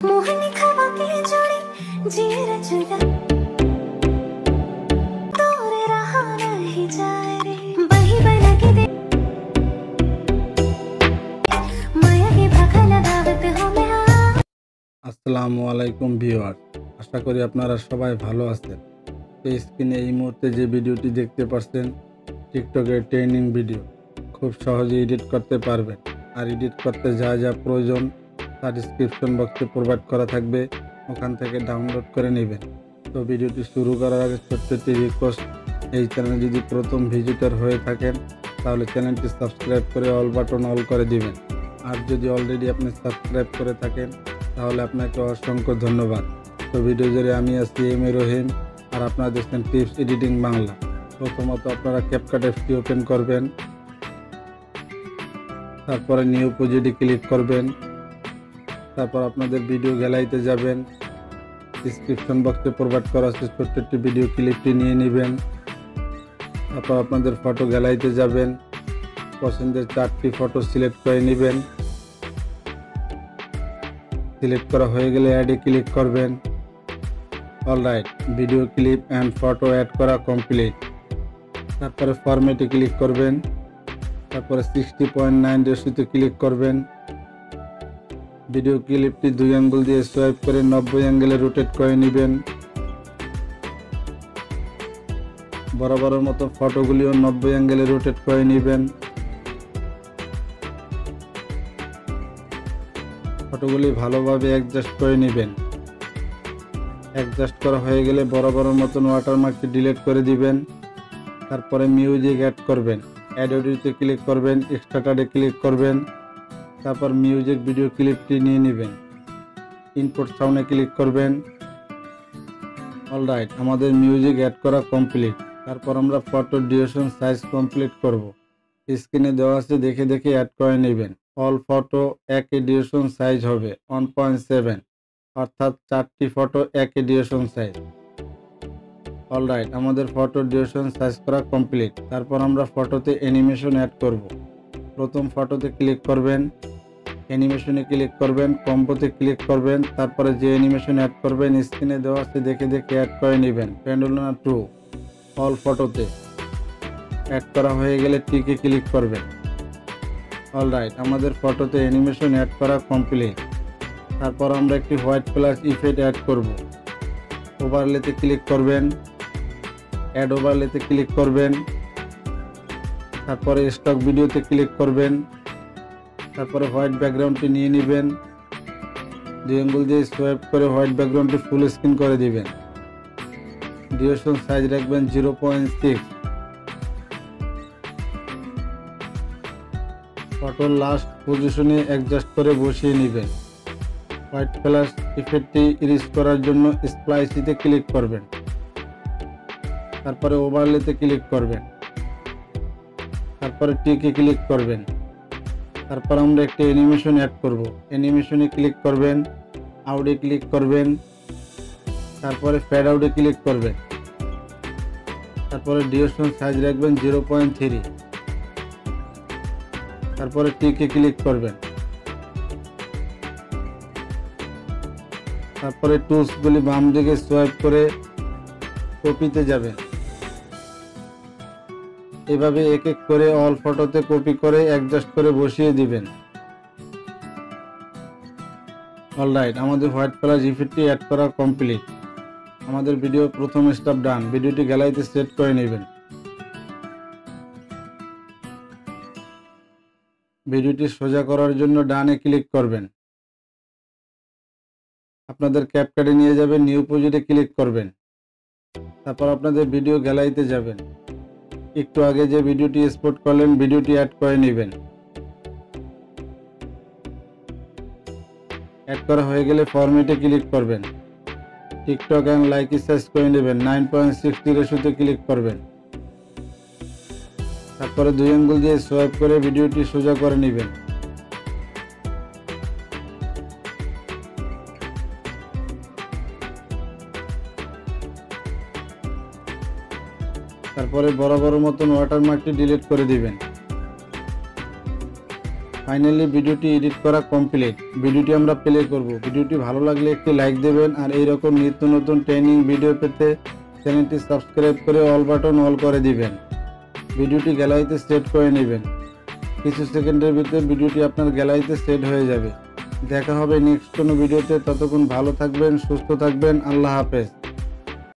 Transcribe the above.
আসসালামু আলাইকুম ভিউয়ার্স, আশা করি আপনারা সবাই ভালো আছেন। এই স্ক্রিনে এই মুহূর্তে যে ভিডিওটি দেখতে পাচ্ছেন টিকটকের ট্রেনিং ভিডিও। খুব সহজে এডিট করতে পারবেন। আর এডিট করতে যা যা প্রয়োজন তা ডিসক্রিপশন বক্সে প্রোভাইড করা থাকবে, ওখান থেকে ডাউনলোড করে নেবেন। তো ভিডিওটি শুরু করার আগে ছোট্ট একটি রিকোয়েস্ট, এই চ্যানেল যদি প্রথম ভিজিটর হয়ে থাকেন তাহলে চ্যানেলটি সাবস্ক্রাইব করে অল বাটন অল করে দিবেন। আর যদি অলরেডি আপনি সাবস্ক্রাইব করে থাকেন তাহলে আপনাকে অসংখ্য ধন্যবাদ। তো ভিডিও জুড়ে আমি আছি রহিম, আর আপনারা দেখছেন টিপস এডিটিং বাংলা। প্রথমত আপনারা ক্যাপকাট অ্যাপটি ওপেন করবেন, তারপরে নিউ প্রজেক্টে ক্লিক করবেন, তারপর আপনাদের ভিডিও গ্যালারিতে যাবেন। ডিসক্রিপশন বক্সে প্রোভাইড করা আছে ছোট্ট একটি ভিডিও ক্লিপটি নিয়ে নেবেন। তারপর আপনাদের ফটো গ্যালারিতে যাবেন, পছন্দের 4টি ফটো সিলেক্ট করে নেবেন। সিলেক্ট করা হয়ে গেলে অ্যাডে ক্লিক করবেন। Alright, video clip and photo add করা কমপ্লিট। তারপরে ফরম্যাটে ক্লিক করবেন, তারপরে 60.9 রেশিওতে ক্লিক করবেন। ভিডিও ক্লিপটি 2 আঙ্গুল দিয়ে সোয়াইপ করে 90 অ্যাঙ্গেলে রোটেট করে নেবেন। বরাবরের মতো ফটোগুলিও 90 অ্যাঙ্গেলে রোটেট করে নেবেন। ফটোগুলি ভালোভাবে অ্যাডজাস্ট করে নেবেন। অ্যাডজাস্ট করা হয়ে গেলে বরাবরের মতন ওয়াটারমার্কটি ডিলিট করে দিবেন। তারপরে মিউজিক অ্যাড করবেন, অ্যাড অডিওতে ক্লিক করবেন, এক্সট্রাক্টে ক্লিক করবেন। তারপর মিউজিক ভিডিও ক্লিপটি নিয়ে নেবেন, ইনপুট সাউন্ডে ক্লিক করবেন। অলরাইট, আমাদের মিউজিক অ্যাড করা কমপ্লিট। তারপর আমরা ফটো ডিউরেশন সাইজ কমপ্লিট করব। স্ক্রিনে দেওয়া আছে, দেখে দেখে অ্যাড করে নেবেন। অল ফটো একই ডিউরেশন সাইজ হবে 1.7, অর্থাৎ 4টি ফটো একই ডিউরেশন সাইজ। অলরাইট, আমাদের ফটো ডিউরেশন সাইজ করা কমপ্লিট। তারপর আমরা ফটোতে অ্যানিমেশন অ্যাড করব। প্রথম ফটোতে ক্লিক করবেন, অ্যানিমেশনে ক্লিক করবেন, কম্বোতে ক্লিক করবেন। তারপরে যে অ্যানিমেশন অ্যাড করবেন স্ক্রিনে দেওয়া আছে, দেখে দেখে অ্যাড করে নেবেন। পেন্ডুলাম টু অল ফটোতে অ্যাড করা হয়ে গেলে টিকে ক্লিক করবেন। অলরাইট, আমাদের ফটোতে অ্যানিমেশন অ্যাড করা কমপ্লিট। তারপর আমরা একটি হোয়াইট প্লাস ইফেক্ট অ্যাড করব। ওভারলেতে ক্লিক করবেন, অ্যাড ওভারলেতে ক্লিক করবেন। তারপরে স্টক ভিডিওতে ক্লিক করবেন। তারপরে হোয়াইট ব্যাকগ্রাউন্ডটি নিয়ে নেবেন, 2 আঙ্গুল দিয়ে সোয়াইপ করে হোয়াইট ব্যাকগ্রাউন্ডটি ফুল স্ক্রিন করে দিবেন। ডিউরেশন সাইজ রাখবেন 0.6। ফটোর লাস্ট পজিশনে অ্যাডজাস্ট করে বসিয়ে নেবেন। হোয়াইট প্লাস ইফেক্টটি ইরেজ করার জন্য স্প্লাইসিতে ক্লিক করবেন। তারপরে ওভারলেতে ক্লিক করবেন। তারপরে টিকে ক্লিক করবেন। তারপর আমরা একটি অ্যানিমেশন অ্যাড করব। অ্যানিমেশনে ক্লিক করবেন, আউটে ক্লিক করবেন। তারপরে ফেড আউটে ক্লিক করবেন। তারপরে ডিউরেশন সাইজ রাখবেন 0.3। তারপরে টিকে ক্লিক করবেন। তারপরে টুলসগুলি বাম দিকে সোয়াইপ করে কপিতে যাবেন। এভাবে এক এক করে অল ফটোতে কপি করে অ্যাডজাস্ট করে বসিয়ে দিবেন। অলরাইট, আমাদের হোয়াইট প্লাস ইফেক্টটি অ্যাড করা কমপ্লিট। আমাদের ভিডিও প্রথম স্টেপ ডান। ভিডিওটি গ্যালারিতে সেট করে নেবেন। ভিডিওটি সোজা করার জন্য ডানে ক্লিক করবেন। আপনাদের ক্যাপকাটে নিয়ে যাবেন, নিউ প্রজেক্টে ক্লিক করবেন। তারপর আপনাদের ভিডিও গ্যালারিতে যাবেন। একটু আগে যে ভিডিওটি এক্সপোর্ট করলেন ভিডিওটি অ্যাড করে নেবেন। অ্যাড করা হয়ে গেলে ফরম্যাটে ক্লিক করবেন। টিকটক অ্যান্ড লাইক সাইজ করে নেবেন, 9.60 রেশিওতে ক্লিক করবেন। তারপরে 2 আঙ্গুল দিয়ে সোয়াইপ করে ভিডিওটি সোজা করে নেবেন। তারপরে বরাবর মতন ওয়াটারমার্কটি ডিলিট করে দিবেন। ফাইনালি ভিডিওটি এডিট করা কমপ্লিট। ভিডিওটি আমরা প্লে করব। ভিডিওটি ভালো লাগলে একটি লাইক দেবেন আর এইরকম নিত্য নতুন ট্রেনিং ভিডিও পেতে চ্যানেলটি সাবস্ক্রাইব করে অল বাটন অল করে দিবেন। ভিডিওটি গ্যালারিতে সেট করে নেবেন। কিছু সেকেন্ডের ভিতরে ভিডিওটি আপনার গ্যালারিতে সেট হয়ে যাবে। দেখা হবে নেক্সট কোনো ভিডিওতে। ততক্ষণ ভালো থাকবেন, সুস্থ থাকবেন। আল্লাহ হাফেজ।